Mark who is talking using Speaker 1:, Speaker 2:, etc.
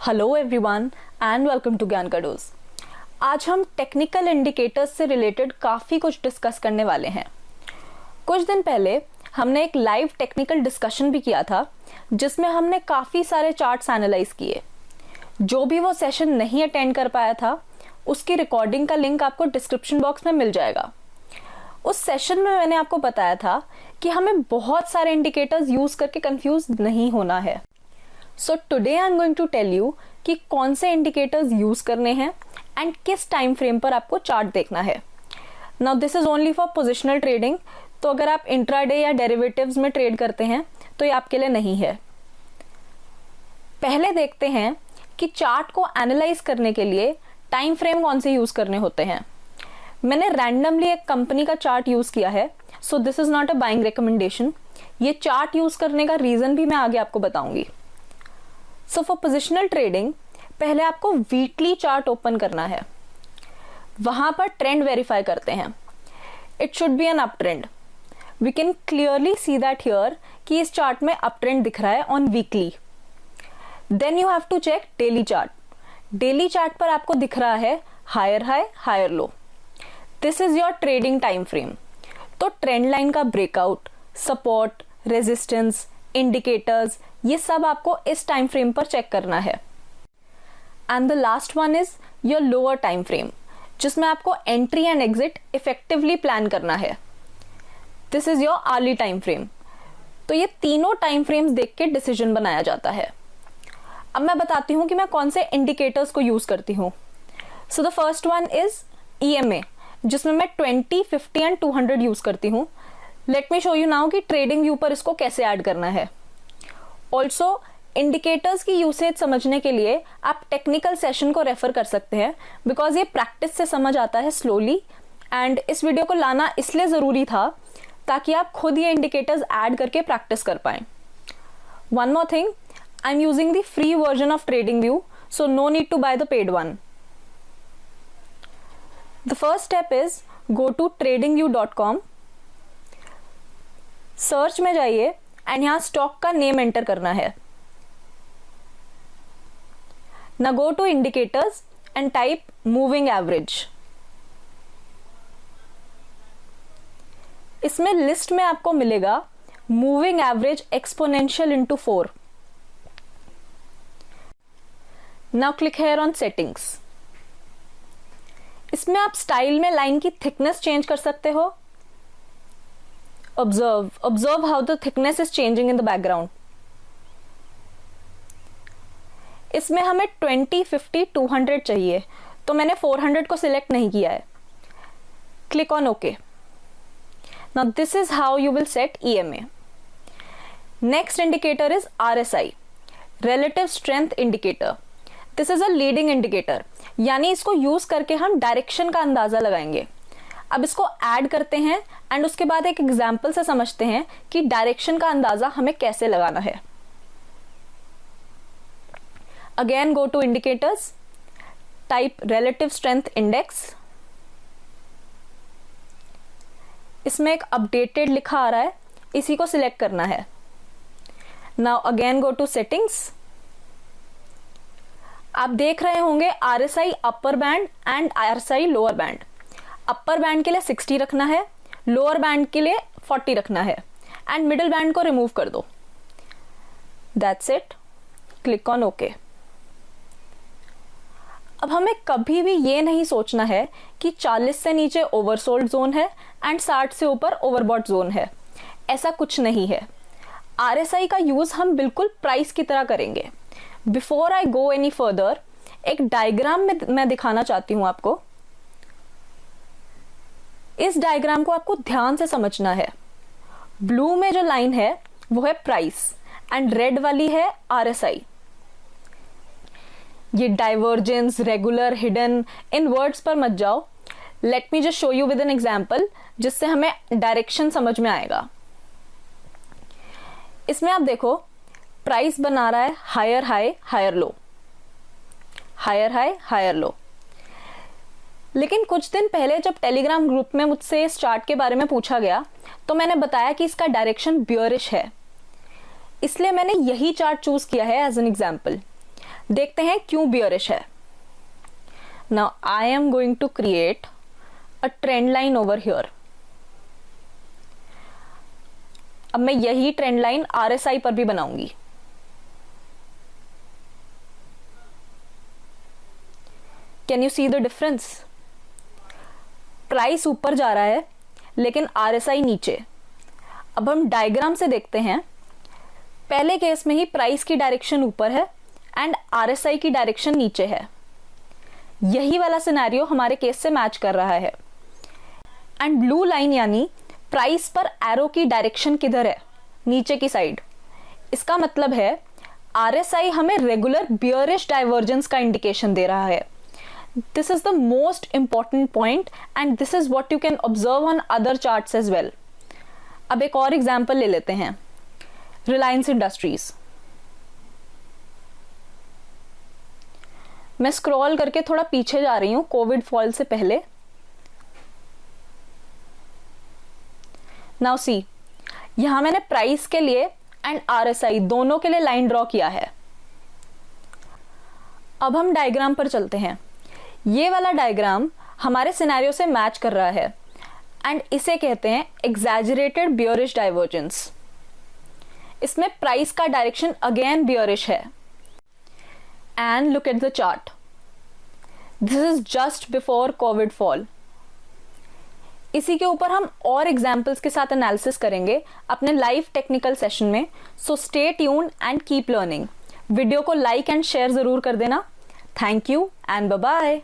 Speaker 1: Hello everyone and welcome to ज्ञान का dose. आज हम टेक्निकल इंडिकेटर्स से रिलेटेड काफ़ी कुछ डिस्कस करने वाले हैं। कुछ दिन पहले हमने एक लाइव टेक्निकल डिस्कशन भी किया था जिसमें हमने काफ़ी सारे चार्ट्स एनालाइज किए। जो भी वो सेशन नहीं अटेंड कर पाया था उसकी रिकॉर्डिंग का लिंक आपको डिस्क्रिप्शन बॉक्स में मिल जाएगा। उस सेशन में मैंने आपको बताया था कि हमें बहुत सारे इंडिकेटर्स यूज़ करके कंफ्यूज नहीं होना है। So today I am going to tell you कि कौन से इंडिकेटर्स यूज करने हैं एंड किस टाइम फ्रेम पर आपको चार्ट देखना है। Now this is only for positional trading, तो अगर आप इंट्राडे या डेरिवेटिव्स में ट्रेड करते हैं तो ये आपके लिए नहीं है। पहले देखते हैं कि चार्ट को एनालाइज करने के लिए टाइम फ्रेम कौन से यूज करने होते हैं। मैंने रैंडमली एक कंपनी का चार्ट यूज किया है, so this is not a buying recommendation. ये चार्ट यूज करने का रीजन भी मैं आगे आपको बताऊंगी। सो फॉर पोजिशनल ट्रेडिंग पहले आपको वीकली चार्ट ओपन करना है, वहां पर ट्रेंड वेरीफाई करते हैं। It should be an up trend. We can clearly see that here कि इस चार्ट में अप ट्रेंड दिख रहा है on weekly. Then you have to check daily chart. Daily chart पर आपको दिख रहा है higher high higher low. This is your trading time frame. तो ट्रेंड लाइन का ब्रेकआउट, सपोर्ट, रेजिस्टेंस, इंडिकेटर्स, ये सब आपको इस टाइम फ्रेम पर चेक करना है। And the last one is your lower time frame, जिसमें आपको entry and exit effectively plan करना है। This is your early time frame. तो ये तीनों टाइम फ्रेम्स देख के डिसीजन बनाया जाता है। अब मैं बताती हूँ कि मैं कौन से इंडिकेटर्स को यूज करती हूँ। So the first one is EMA, जिसमें मैं 20, 50 एंड 200 यूज करती हूँ। Let me show you now कि ट्रेडिंग व्यू पर इसको कैसे ऐड करना है। ऑल्सो इंडिकेटर्स की यूसेज समझने के लिए आप टेक्निकल सेशन को रेफर कर सकते हैं, बिकॉज ये प्रैक्टिस से समझ आता है स्लोली। एंड इस वीडियो को लाना इसलिए ज़रूरी था ताकि आप खुद ये इंडिकेटर्स ऐड करके प्रैक्टिस कर पाएं। One more thing, I am using the free version of TradingView, so no need to buy the paid one. The first step is go to tradingview.com। Search में जाइए and यहां stock का name enter करना है। ना go to indicators and type moving average. इसमें list में आपको मिलेगा moving average exponential into 4। Now click here on settings. इसमें आप स्टाइल में लाइन की थिकनेस चेंज कर सकते हो। Observe how the thickness is changing in the background. इसमें हमें 20, 50, 200 चाहिए, तो मैंने 400 को सिलेक्ट नहीं किया है। Click on OK. Now this is how you will set EMA. Next indicator is RSI, Relative Strength Indicator. This is a leading indicator, यानी इसको यूज करके हम डायरेक्शन का अंदाजा लगाएंगे। अब इसको ऐड करते हैं एंड उसके बाद एक एग्जाम्पल से समझते हैं कि डायरेक्शन का अंदाजा हमें कैसे लगाना है। Again go to indicators, type relative strength index. इसमें एक अपडेटेड लिखा आ रहा है, इसी को सिलेक्ट करना है। Now again go to settings. आप देख रहे होंगे RSI upper band and RSI lower band. Upper band के लिए 60 रखना है, लोअर बैंड के लिए 40 रखना है एंड मिडिल बैंड को रिमूव कर दो। That's it. Click on okay. अब हमें कभी भी ये नहीं सोचना है कि 40 से नीचे ओवरसोल्ड जोन है एंड 60 से ऊपर ओवरबॉट जोन है। ऐसा कुछ नहीं है। RSI का यूज हम बिल्कुल प्राइस की तरह करेंगे। Before I go any further, एक डायग्राम में मैं दिखाना चाहती हूं आपको। इस डायग्राम को आपको ध्यान से समझना है। ब्लू में जो लाइन है वो है प्राइस एंड रेड वाली है RSI। ये डाइवर्जेंस, रेगुलर, हिडन, इन वर्ड्स पर मत जाओ। Let me just show you with an example जिससे हमें डायरेक्शन समझ में आएगा। इसमें आप देखो प्राइस बना रहा है higher high higher low, higher high higher low. लेकिन कुछ दिन पहले जब टेलीग्राम ग्रुप में मुझसे इस चार्ट के बारे में पूछा गया तो मैंने बताया कि इसका डायरेक्शन बियरिश है, इसलिए मैंने यही चार्ट चूज किया है एज एन एग्जाम्पल। देखते हैं क्यों बियरिश है। Now I am going to create a trend line over here. अब मैं यही ट्रेंड लाइन RSI पर भी बनाऊंगी। Can you see the difference? Price ऊपर जा रहा है लेकिन RSI नीचे। अब हम डायग्राम से देखते हैं, पहले केस में ही प्राइस की डायरेक्शन ऊपर है एंड RSI की डायरेक्शन नीचे है। यही वाला सिनेरियो हमारे केस से मैच कर रहा है। एंड ब्लू लाइन यानी प्राइस पर एरो की डायरेक्शन किधर है? नीचे की साइड। इसका मतलब है RSI हमें रेगुलर बियरिश डाइवर्जेंस का इंडिकेशन दे रहा है। This is the most important point and this is what you can observe on other charts as well. अब एक और एग्जांपल ले लेते हैं, रिलायंस इंडस्ट्रीज। मैं स्क्रॉल करके थोड़ा पीछे जा रही हूं कोविड फॉल से पहले। नाउ सी, यहां मैंने प्राइस के लिए एंड RSI दोनों के लिए लाइन ड्रॉ किया है। अब हम डायग्राम पर चलते हैं। ये वाला डायग्राम हमारे सिनेरियो से मैच कर रहा है एंड इसे कहते हैं एग्जैजरेटेड बियरिश डाइवर्जेंस। इसमें प्राइस का डायरेक्शन अगेन बियरिश है। And look at the chart, this is just before Covid fall. इसी के ऊपर हम और एग्जाम्पल्स के साथ एनालिसिस करेंगे अपने लाइव टेक्निकल सेशन में। So stay tuned and keep learning. Video को लाइक एंड शेयर जरूर कर देना। Thank you and bye bye.